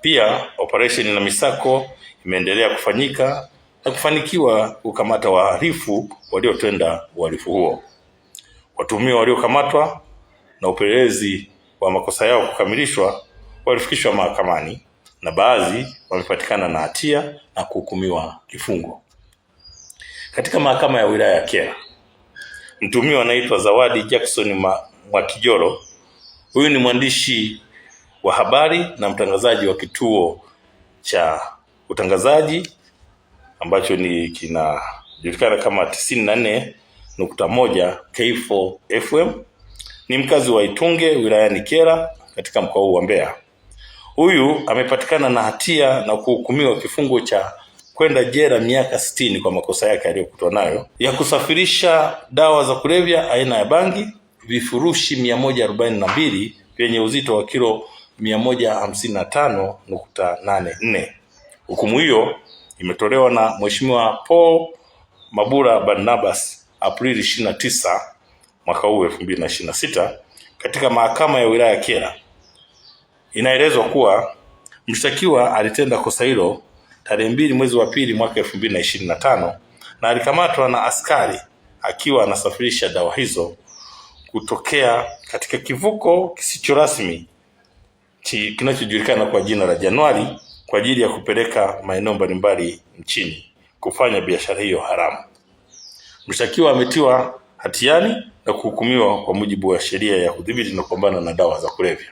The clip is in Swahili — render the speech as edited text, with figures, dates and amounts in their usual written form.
Pia operesheni na misako imeendelea kufanyika na kufanikiwa kukamata wahalifu waliotenda uhalifu huo. Watuhumiwa waliokamatwa na upelelezi wa makosa yao kukamilishwa walifikishwa mahakamani na baadhi wamepatikana na hatia na kuhukumiwa kifungo. Katika mahakama ya wilaya ya Kyela, mtuhumiwa anaitwa Zawadi Jackson Mwakijolo. Huyu ni mwandishi wa habari na mtangazaji wa kituo cha utangazaji ambacho kinajulikana kama 94.1 K4 FM. Ni mkazi wa Itunge wilayani Kyela katika mkoa huu wa Mbeya. Huyu amepatikana na hatia na kuhukumiwa kifungo cha kwenda jela miaka 60 kwa makosa yake aliyokutwa nayo ya kusafirisha dawa za kulevya aina ya bangi vifurushi 142 vyenye uzito wa kilo 155.84. Hukumu hiyo imetolewa na Mheshimiwa Paul Mabura Barnabas Aprili 29 mwaka huu 2026 katika mahakama ya wilaya ya Kyela. Inaelezwa kuwa mshtakiwa alitenda kosa hilo tarehe 2 mwezi wa pili mwaka 2025 na alikamatwa na askari akiwa anasafirisha dawa hizo kutokea katika kivuko kisicho rasmi kinachojulikana kwa jina la Januari kwa ajili ya kupeleka maeneo mbalimbali nchini kufanya biashara hiyo haramu. Mshtakiwa ametiwa hatiani na kuhukumiwa kwa mujibu wa sheria ya kudhibiti na kupambana na dawa za kulevya.